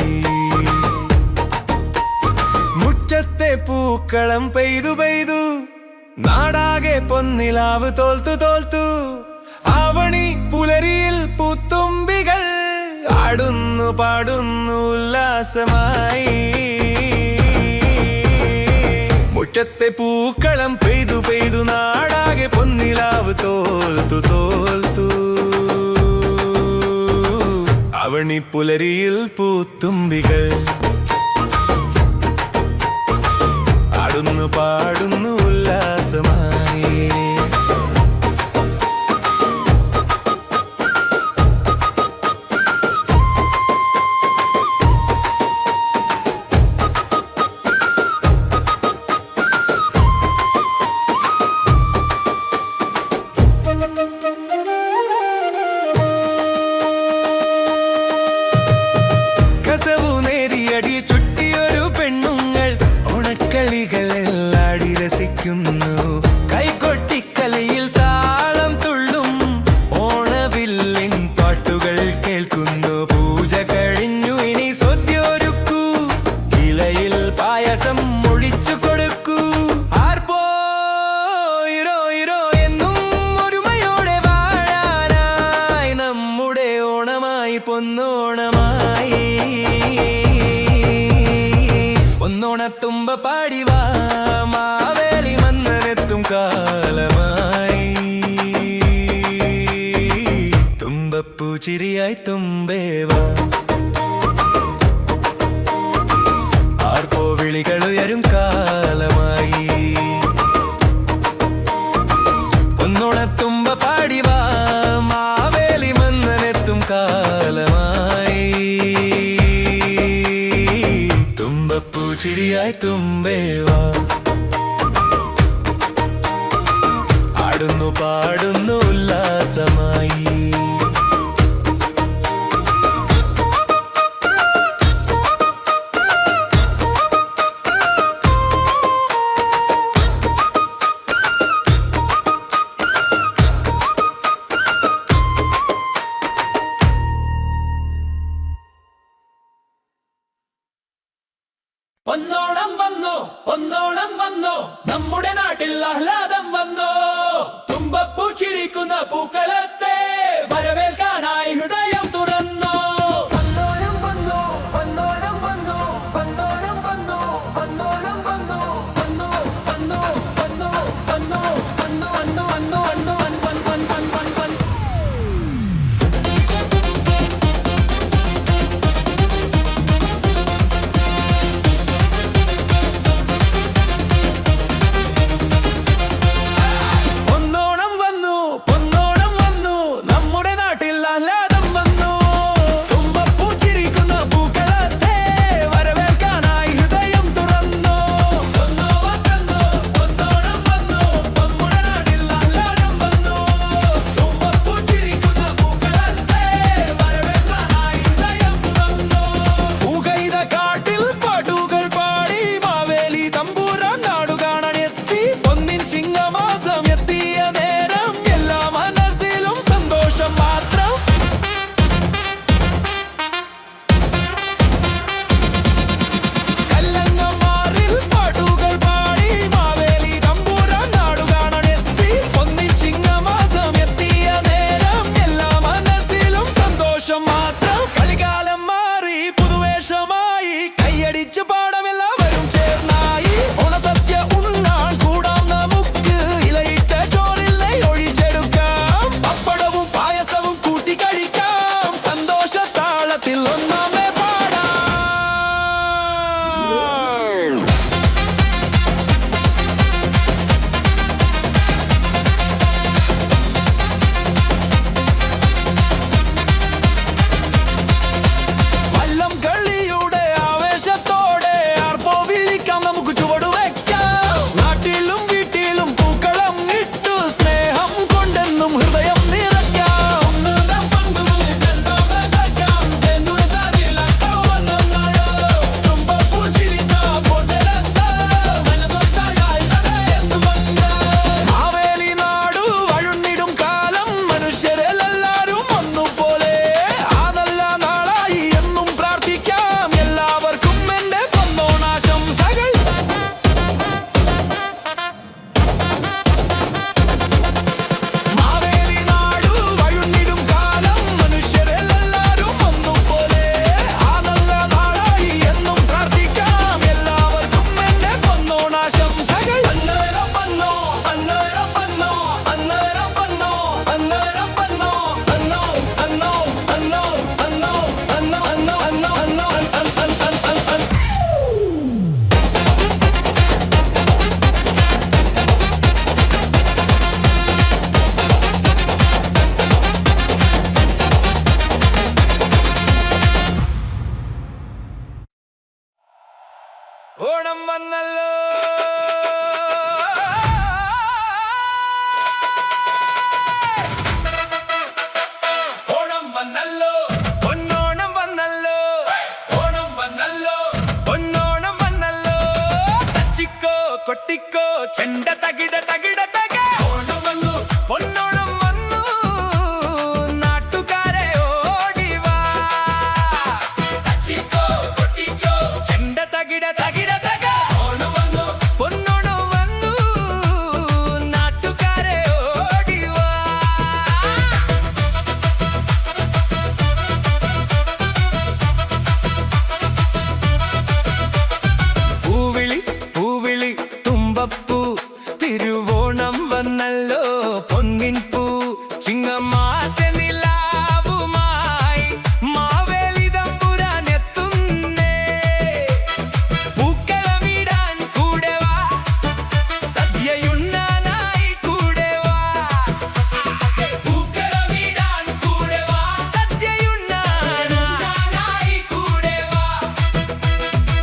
മുറ്റത്തെ പൂക്കളം പെയ്തു പെയ്തു നാടാകെ പൊന്നിലാവ് തോൽത്തു തോൽത്തു ആവണി പുലരിയിൽ പൂത്തുമ്പികൾ ആടുന്നു പാടുന്നു ഉല്ലാസമായി മുറ്റത്തെ പൂക്കളം പെയ്തു പെയ്തു നാടാകെ പൊന്നിലാവ് തോൽത്തു തോൽത്തു ആവണി പുലരിയിൽ പൂത്തുമ്പികൾ ആടുന്നു പാടുന്നു ഉല്ലാസമായി കസവു നേരിയടി ചുറ്റിയൊരു പെണ്ണുങ്ങൾ ഓണക്കളികളെല്ലാടി രസിക്കുന്നു കൈകൊട്ടിക്കലയിൽ താളം തുള്ളും ഓണവില്ലിൻ പാട്ടുകൾ കേൾക്കുന്നു പൂജ കഴിഞ്ഞു ഇനി സദ്യൊരുക്കൂ ഇലയിൽ പായസം ഒഴിച്ചു കൊടുക്കൂ ആർപ്പോ ഇരോ ഇരോ എന്നും ഒരുമയോടെ വാഴാനായി നമ്മുടെ ഓണമായി പൊന്നോണമായി പൊന്നോണത്തുമ്പ പാടിവാ മാവേലി മന്നനെത്തും കാലമായി തുമ്പപ്പൂച്ചിരിയായി തുമ്പേവാ ആർപ്പോ വിളികൾ ഉയരും കാലമായി പൊന്നോണത്തുമ്പ പാടിവാ മാവേലി മന്നനെത്തും കാലമായി തുമ്പപ്പൂച്ചിരിയായി തുമ്പേവാ ആടുന്നു പാടുന്നു ഉല്ലാസമായി ഒന്നോണം വന്നു ഒന്നോണം വന്നു നമ്മുടെ നാട്ടിൽ ആഹ്ലാദം വന്നു തുമ്പപ്പൂ ചിരിക്കുന്ന പൂക്കളത്തെ കൊട്ടിക്കോ ചെണ്ട തകിട തകിട തക ഓണം വന്നു പൊന്നോണം വന്നു നാട്ടുകാരെ ഓടിവാ തച്ചിക്കോ കൊട്ടിക്കോ ചെണ്ട തകിട തകിട തക ഓണം വന്നു പൊന്നോണം വന്നു നാട്ടുകാരെ ഓടിവാ പൂവിളി പൂവിളി തുമ്പപ്പൂ തിരുവോണം വന്നല്ലോ പൊന്നിൻ പൂ ചിങ്ങമാസ നിലാവുമായി മാവേലി തമ്പുരാൻ എത്തുന്നേ പൂക്കളമിടാൻ കൂടെ വാ സദ്യയുണ്ണാനായി കൂടെ വാ പൂക്കളമിടാൻ കൂടെ വാ സദ്യയുണ്ണാനായി കൂടെ വാ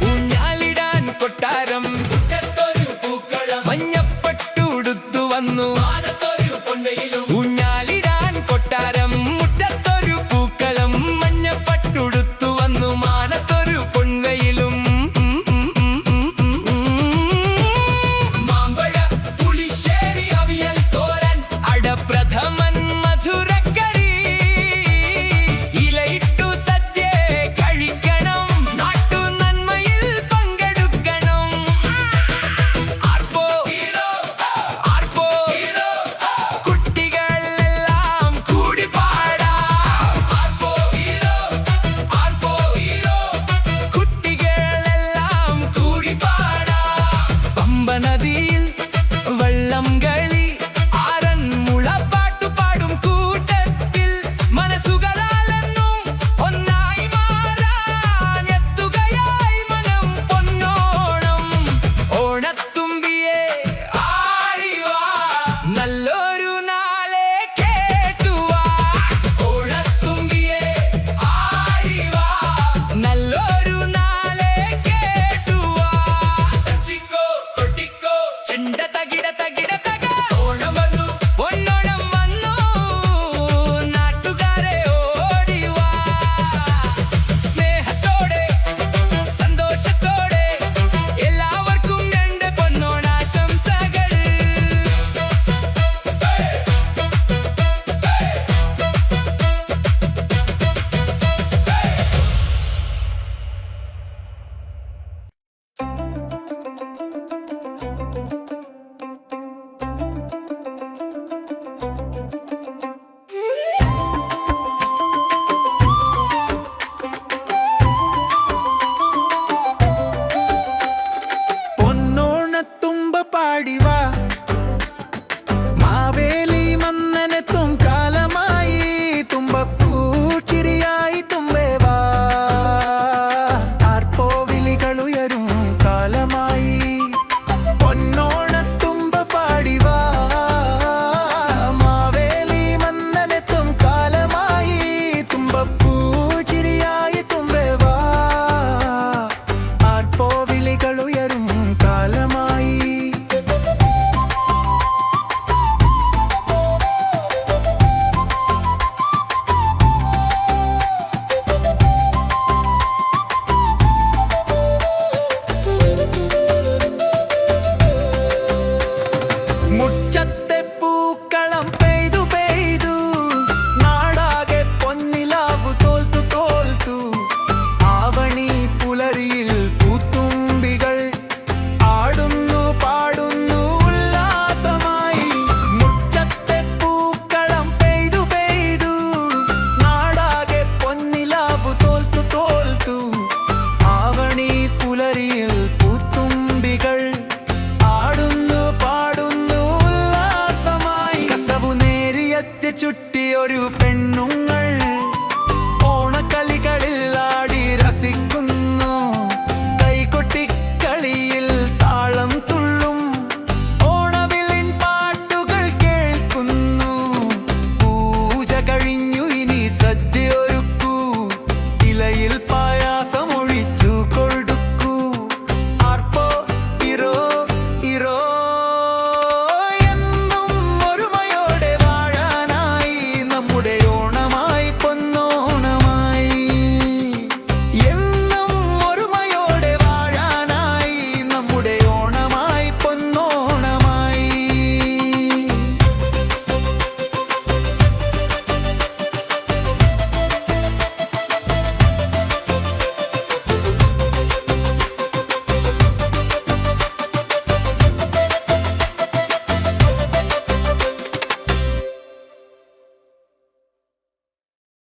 ഊഞ്ഞാലിടാൻ കൊട്ടാരം മുറ്റത്തൊരു പൂക്കളം മഞ്ഞപ്പട്ടുടുത്തു വന്നു മാനത്തൊരു പൊന്നയിലും ഊഞ്ഞാലിടാൻ കൊട്ടാരം മുറ്റത്തൊരു പൂക്കളം മഞ്ഞപ്പട്ടുടുത്തു വന്നു മാനത്തൊരു പൊൻവയിലും മാമ്പഴ പുളിശ്ശേരി അവിയൽ തോരൻ അടപ്രഥമൻ മധുരക്കറി ഇലയിട്ടു സദ്യ കഴിക്കണം നാട്ടു നന്മയിൽ പങ്കെടുക്കണം ആർപ്പോ ഹീറോ ആർപ്പോ ഹീറോ കുട്ടികളെല്ലാം കൂടി പാടാം ആർപ്പോ ഹീറോ ആർപ്പോ ഹീറോ കുട്ടികളെല്ലാം കൂടി പാടാം പമ്പ നദിയിൽ വള്ളം കളി ആറന്മുള പാട്ടുപാടും കൂട്ടത്തിൽ മനസ്സുകളാലെന്നും ഒന്നായി മാറാൻ എത്തുകയായി മനം പൊന്നോണം ഓണത്തുമ്പിയെ ആടിവാ നല്ലൊരു നാളെ കേട്ടുവാ ഓണത്തുമ്പിയെ ആടിവാ നല്ലൊരു നാളെ കേട്ടുവാ തച്ചിക്കോ കൊട്ടിക്കോ ചെണ്ട തകിട തകിട തക ഓണം വന്നു പൊന്നോണം വന്നു നാട്ടുകാരെ ഓടിവാ സ്നേഹത്തോടെ സന്തോഷത്തോടെ എല്ലാവർക്കും എൻ്റെ പൊന്നോണാശംസകൾ പൊന്നോണത്തുമ്പ പാടിവാ